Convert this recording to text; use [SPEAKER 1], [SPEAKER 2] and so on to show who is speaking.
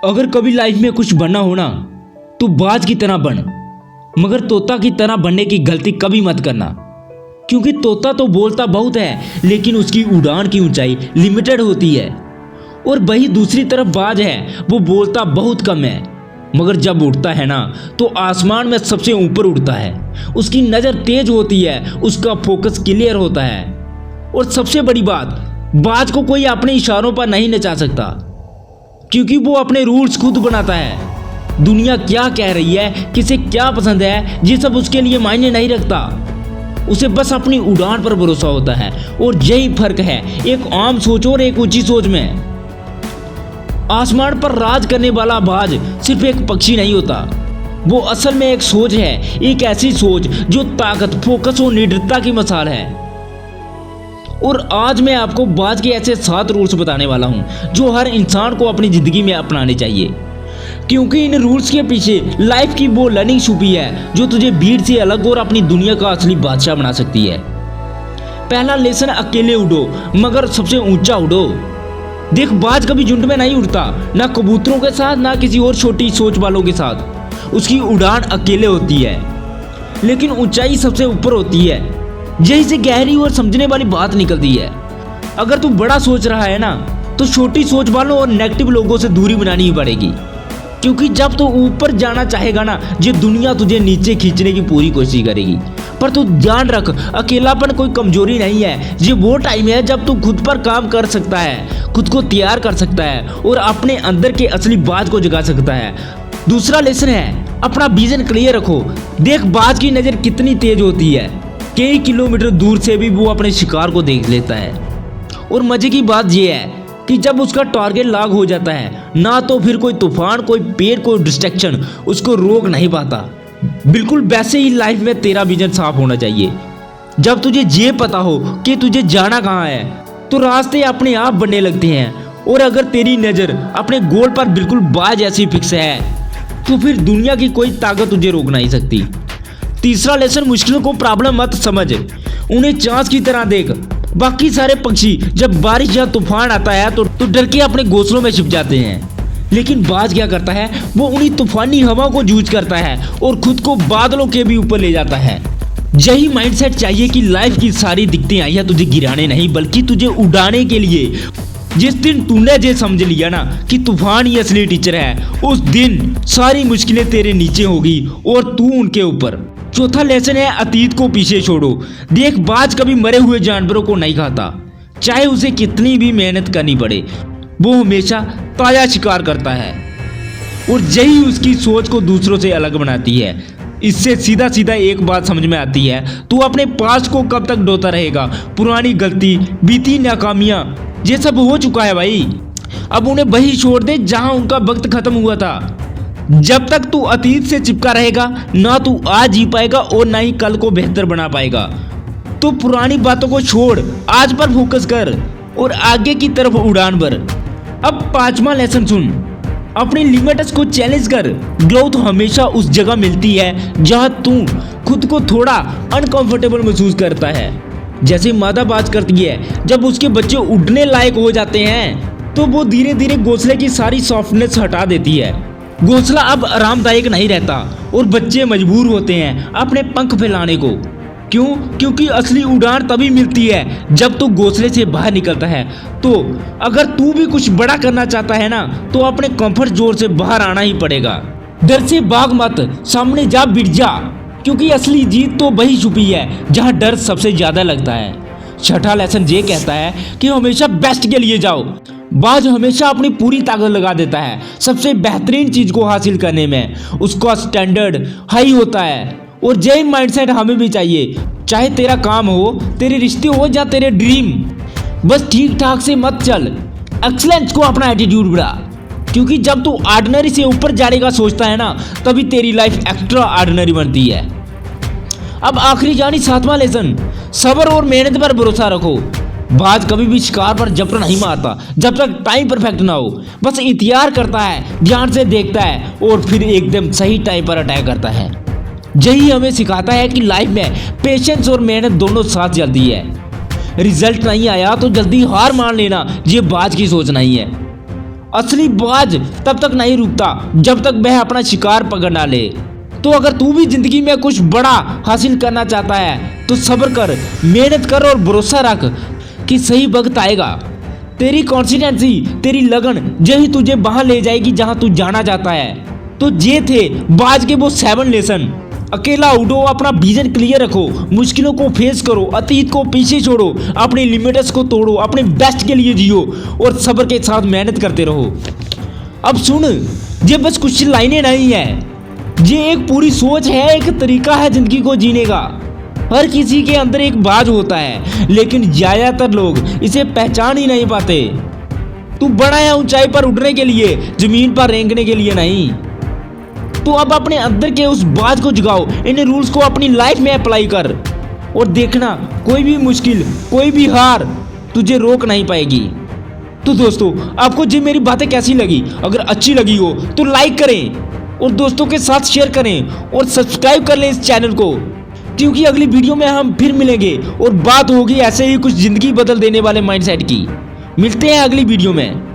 [SPEAKER 1] अगर कभी लाइफ में कुछ बनना हो ना तो बाज की तरह बन, मगर तोता की तरह बनने की गलती कभी मत करना। क्योंकि तोता तो बोलता बहुत है लेकिन उसकी उड़ान की ऊंचाई लिमिटेड होती है, और वही दूसरी तरफ बाज है, वो बोलता बहुत कम है मगर जब उड़ता है ना तो आसमान में सबसे ऊपर उड़ता है। उसकी नज़र तेज होती है, उसका फोकस क्लियर होता है, और सबसे बड़ी बात, बाज को कोई अपने इशारों पर नहीं नचा सकता क्योंकि वो अपने रूल्स खुद बनाता है। दुनिया क्या कह रही है, किसे क्या पसंद है, ये सब उसके लिए मायने नहीं रखता। उसे बस अपनी उड़ान पर भरोसा होता है, और यही फर्क है एक आम सोच और एक ऊंची सोच में। आसमान पर राज करने वाला बाज सिर्फ एक पक्षी नहीं होता, वो असल में एक सोच है, एक ऐसी सोच जो ताकत, फोकस और निडरता की मिसाल है। और आज मैं आपको बाज के ऐसे 7 रूल्स बताने वाला हूं जो हर इंसान को अपनी जिंदगी में अपनाने चाहिए, क्योंकि इन रूल्स के पीछे लाइफ की वो लर्निंग छुपी है जो तुझे भीड़ से अलग और अपनी दुनिया का असली बादशाह बना सकती है। पहला लेसन, अकेले उड़ो मगर सबसे ऊंचा उड़ो। देख, बाज कभी झुंड में नहीं उड़ता, ना कबूतरों के साथ ना किसी और छोटी सोच वालों के साथ। उसकी उड़ान अकेले होती है लेकिन ऊंचाई सबसे ऊपर होती है। यही से गहरी और समझने वाली बात निकलती है। अगर तू बड़ा सोच रहा है ना तो छोटी सोच वालों और नेगेटिव लोगों से दूरी बनानी ही पड़ेगी, क्योंकि जब तू ऊपर जाना चाहेगा ना ये दुनिया तुझे नीचे खींचने की पूरी कोशिश करेगी। पर तू ध्यान रख, अकेलापन कोई कमजोरी नहीं है, ये वो टाइम है जब तू खुद पर काम कर सकता है, खुद को तैयार कर सकता है और अपने अंदर के असली बाज को जगा सकता है। दूसरा लेसन है, अपना विजन क्लियर रखो। देख, बाज की नज़र कितनी तेज होती है, कई किलोमीटर दूर से भी वो अपने शिकार को देख लेता है। और मजे की बात यह है कि जब उसका टारगेट लॉक हो जाता है ना तो फिर कोई तूफान, कोई पेड़, कोई डिस्ट्रैक्शन उसको रोक नहीं पाता। बिल्कुल वैसे ही लाइफ में तेरा विजन साफ होना चाहिए। जब तुझे ये पता हो कि तुझे जाना कहाँ है तो रास्ते अपने आप बनने लगते हैं, और अगर तेरी नज़र अपने गोल पर बिल्कुल बाज ऐसी फिक्स है तो फिर दुनिया की कोई ताकत तुझे रोक नहीं सकती। तीसरा लेसन, मुश्किलों को प्रॉब्लम मत समझ, उन्हें चांस की तरह देख। बाकी सारे पक्षी जब बारिश या तूफान आता है तो डर के अपने घोंसलों में छिप जाते हैं, लेकिन बाज क्या करता है, वो उन्हीं तूफानी हवा को जूझ करता है और खुद को बादलों के भी ऊपर ले जाता है। यही माइंडसेट चाहिए कि लाइफ की सारी दिक्कतें आई है तुझे गिराने नहीं बल्कि तुझे उड़ाने के लिए। जिस दिन तूने ये समझ लिया ना कि तूफान ही असली टीचर है, उस दिन सारी मुश्किलें तेरे नीचे होगी और तू उनके ऊपर। चौथा लेसन है, अतीत को पीछे छोड़ो। देख, बाज कभी मरे हुए जानवरों को नहीं खाता, चाहे उसे कितनी भी मेहनत करनी पड़े, वो हमेशा ताजा शिकार करता है, और यही उसकी सोच को दूसरों से अलग बनाती है। इससे सीधा सीधा एक बात समझ में आती है, तू अपने पास्ट को कब तक ढोता रहेगा। पुरानी गलती, बीती नाकामियां, ये सब हो चुका है भाई, अब उन्हें वही छोड़ दे जहां उनका वक्त खत्म हुआ था। जब तक तू अतीत से चिपका रहेगा ना तू आज जी पाएगा और ना ही कल को बेहतर बना पाएगा। तो पुरानी बातों को छोड़, आज पर फोकस कर और आगे की तरफ उड़ान भर। अब 5वां लेसन सुन, अपनी लिमिट्स को चैलेंज कर। ग्रोथ हमेशा उस जगह मिलती है जहां तू खुद को थोड़ा अनकंफर्टेबल महसूस करता है। जैसे मादा बाज करती है, जब उसके बच्चे उड़ने लायक हो जाते हैं तो वो धीरे धीरे घोंसले की सारी सॉफ्टनेस हटा देती है। घोंसला अब आरामदायक नहीं रहता और बच्चे मजबूर होते हैं अपने पंख फैलाने को। क्यों? क्योंकि असली उड़ान तभी मिलती है जब तू घोंसले से बाहर निकलता है। तो अगर तू भी कुछ बड़ा करना चाहता है ना तो अपने कंफर्ट जोन से बाहर आना ही पड़ेगा। डर से भाग मत, सामने जा, बिट जा, क्योंकि असली जीत तो वही छुपी है जहां डर सबसे ज्यादा लगता है। छठा लेसन ये कहता है कि हमेशा बेस्ट के लिए जाओ। बाज हमेशा अपनी पूरी ताकत लगा देता है सबसे बेहतरीन चीज को हासिल करने में। उसका स्टैंडर्ड हाई होता है, और यही माइंडसेट हमें भी चाहिए। चाहे तेरा काम हो, तेरे रिश्ते हो या तेरे ड्रीम, बस ठीक ठाक से मत चल, एक्सीलेंस को अपना एटीट्यूड बढ़ा। क्योंकि जब तू ऑर्डिनरी से ऊपर जाने का सोचता है ना तभी तेरी लाइफ एक्स्ट्रा ऑर्डिनरी बनती है। अब आखिरी यानी 7वां लेसन, सब्र और मेहनत पर भरोसा रखो। बाज कभी भी शिकार पर जबरन नहीं मारता जब तक टाइम परफेक्ट ना हो, बस इंतजार करता है, ध्यान से देखता है और फिर एकदम सही टाइम पर अटैक करता है। यही हमें सिखाता है कि लाइफ में पेशेंस और मेहनत दोनों साथ चलती है। रिजल्ट नहीं आया तो जल्दी हार मान लेना, ये बाज की सोच नहीं है। असली बाज तब तक नहीं रुकता जब तक वह अपना शिकार पकड़ ना ले। तो अगर तू भी जिंदगी में कुछ बड़ा हासिल करना चाहता है तो सब्र कर, मेहनत कर और भरोसा रख कि सही वक्त आएगा। तेरी कॉन्सिस्टेंसी, तेरी लगन यही तुझे वहां ले जाएगी जहां तू जाना चाहता है। तो ये थे बाज के वो 7 लेसन। अकेला उठो, अपना विजन क्लियर रखो, मुश्किलों को फेस करो, अतीत को पीछे छोड़ो, अपनी लिमिट्स को तोड़ो, अपने बेस्ट के लिए जियो और सब्र के साथ मेहनत करते रहो। अब सुन, ये बस कुछ लाइनें नहीं है, ये एक पूरी सोच है, एक तरीका है जिंदगी को जीने का। हर किसी के अंदर एक बाज होता है, लेकिन ज्यादातर लोग इसे पहचान ही नहीं पाते। तू बड़ा है ऊंचाई पर उठने के लिए, जमीन पर रेंगने के लिए नहीं। तो अब अपने अंदर के उस बाज को जगाओ, इन रूल्स को अपनी लाइफ में अप्लाई कर और देखना कोई भी मुश्किल, कोई भी हार तुझे रोक नहीं पाएगी। तो दोस्तों, आपको जी मेरी बातें कैसी लगी? अगर अच्छी लगी हो तो लाइक करें और दोस्तों के साथ शेयर करें और सब्सक्राइब कर लें इस चैनल को, क्योंकि अगली वीडियो में हम फिर मिलेंगे और बात होगी ऐसे ही कुछ जिंदगी बदल देने वाले माइंडसेट की। मिलते हैं अगली वीडियो में।